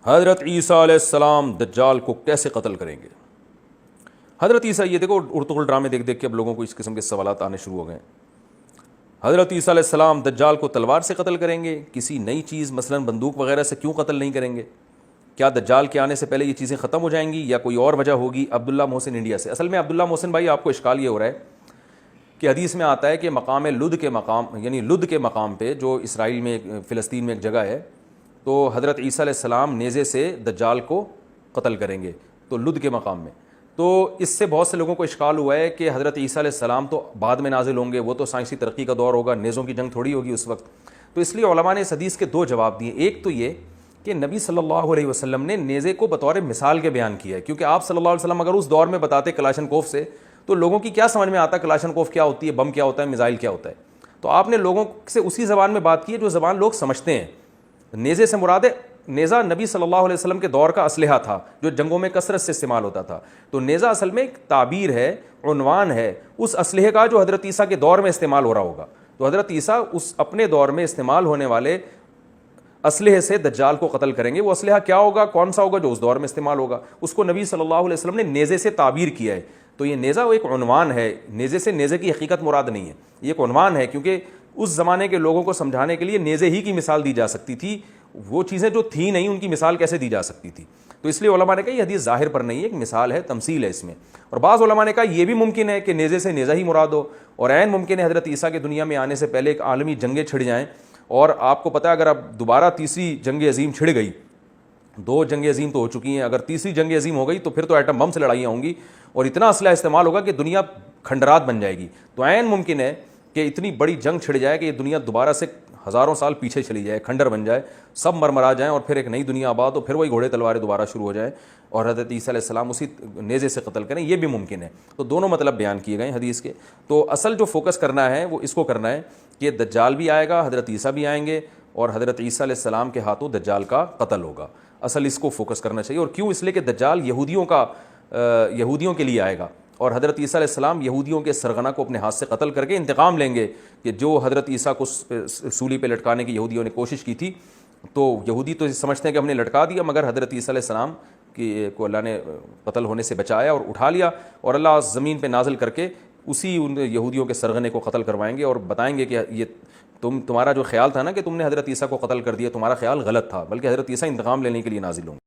حضرت عیسیٰ علیہ السلام دجال کو کیسے قتل کریں گے؟ حضرت عیسیٰ، یہ دیکھو ارطغرل ڈرامے دیکھ دیکھ کے اب لوگوں کو اس قسم کے سوالات آنے شروع ہو گئے. حضرت عیسیٰ علیہ السلام دجال کو تلوار سے قتل کریں گے، کسی نئی چیز مثلا بندوق وغیرہ سے کیوں قتل نہیں کریں گے؟ کیا دجال کے آنے سے پہلے یہ چیزیں ختم ہو جائیں گی یا کوئی اور وجہ ہوگی؟ عبداللہ محسن انڈیا سے. اصل میں عبداللہ محسن بھائی، آپ کو اشکال یہ ہو رہا ہے کہ حدیث میں آتا ہے کہ مقام لد کے مقام، یعنی لد کے مقام پہ جو اسرائیل میں فلسطین میں ایک جگہ ہے، تو حضرت عیسیٰ علیہ السلام نیزے سے دجال کو قتل کریں گے، تو لد کے مقام میں. تو اس سے بہت سے لوگوں کو اشکال ہوا ہے کہ حضرت عیسیٰ علیہ السلام تو بعد میں نازل ہوں گے، وہ تو سائنسی ترقی کا دور ہوگا، نیزوں کی جنگ تھوڑی ہوگی اس وقت. تو اس لیے علماء نے اس حدیث کے دو جواب دیے. ایک تو یہ کہ نبی صلی اللہ علیہ وسلم نے نیزے کو بطور مثال کے بیان کیا ہے، کیونکہ آپ صلی اللہ علیہ وسلم اگر اس دور میں بتاتے کلاشن کوف سے تو لوگوں کی کیا سمجھ میں آتا کلاشن کوف کیا ہوتی ہے، بم کیا ہوتا ہے، میزائل کیا ہوتا ہے. تو آپ نے لوگوں سے اسی زبان میں بات کی ہے جو زبان لوگ سمجھتے ہیں. نیزے سے مراد ہے، نیزہ نبی صلی اللہ علیہ وسلم کے دور کا اسلحہ تھا جو جنگوں میں کثرت سے استعمال ہوتا تھا. تو نیزہ اصل میں ایک تعبیر ہے، عنوان ہے اس اسلحے کا جو حضرت عیسیٰ کے دور میں استعمال ہو رہا ہوگا. تو حضرت عیسیٰ اس اپنے دور میں استعمال ہونے والے اسلحے سے دجال کو قتل کریں گے. وہ اسلحہ کیا ہوگا، کون سا ہوگا جو اس دور میں استعمال ہوگا، اس کو نبی صلی اللہ علیہ وسلم نے نیزے سے تعبیر کیا ہے. تو یہ نیزہ وہ ایک عنوان ہے، نیزے سے نیزے کی حقیقت مراد نہیں ہے، یہ ایک عنوان ہے، کیونکہ اس زمانے کے لوگوں کو سمجھانے کے لیے نیزے ہی کی مثال دی جا سکتی تھی. وہ چیزیں جو تھیں نہیں ان کی مثال کیسے دی جا سکتی تھی. تو اس لیے علماء نے کہا یہ حدیث ظاہر پر نہیں ہے، ایک مثال ہے، تمثیل ہے اس میں. اور بعض علماء نے کہا یہ بھی ممکن ہے کہ نیزے سے نیزہ ہی مراد ہو، اور عین ممکن ہے حضرت عیسیٰ کے دنیا میں آنے سے پہلے ایک عالمی جنگیں چھڑ جائیں. اور آپ کو پتہ ہے اگر اب دوبارہ تیسری جنگ عظیم چھڑ گئی، دو جنگ عظیم تو ہو چکی ہیں، اگر تیسری جنگ عظیم ہو گئی تو پھر تو ایٹم بم سے لڑائیاں ہوں گی اور اتنا اسلحہ استعمال ہوگا کہ دنیا کھنڈرات بن جائے گی. تو عین ممکن ہے کہ اتنی بڑی جنگ چھڑ جائے کہ یہ دنیا دوبارہ سے ہزاروں سال پیچھے چلی جائے، کھنڈر بن جائے، سب مرمرا جائیں اور پھر ایک نئی دنیا آباد ہو، پھر وہی گھوڑے تلواریں دوبارہ شروع ہو جائیں اور حضرت عیسیٰ علیہ السلام اسی نیزے سے قتل کریں. یہ بھی ممکن ہے. تو دونوں مطلب بیان کیے گئے حدیث کے. تو اصل جو فوکس کرنا ہے وہ اس کو کرنا ہے کہ دجال بھی آئے گا، حضرت عیسیٰ بھی آئیں گے اور حضرت عیسیٰ علیہ السلام کے ہاتھوں دجال کا قتل ہوگا. اصل اس کو فوکس کرنا چاہیے. اور کیوں؟ اس لیے کہ دجال یہودیوں کے لیے آئے گا اور حضرت عیسیٰ علیہ السلام یہودیوں کے سرغنہ کو اپنے ہاتھ سے قتل کر کے انتقام لیں گے کہ جو حضرت عیسیٰ کو سولی پہ لٹکانے کی یہودیوں نے کوشش کی تھی. تو یہودی تو سمجھتے ہیں کہ ہم نے لٹکا دیا، مگر حضرت عیسیٰ علیہ السلام کو اللہ نے قتل ہونے سے بچایا اور اٹھا لیا، اور اللہ زمین پہ نازل کر کے اسی ان یہودیوں کے سرغنے کو قتل کروائیں گے اور بتائیں گے کہ یہ تمہارا جو خیال تھا نا کہ تم نے حضرت عیسیٰ کو قتل کر دیا، تمہارا خیال غلط تھا، بلکہ حضرت عیسیٰ انتقام لینے کے لیے نازل ہوں گے.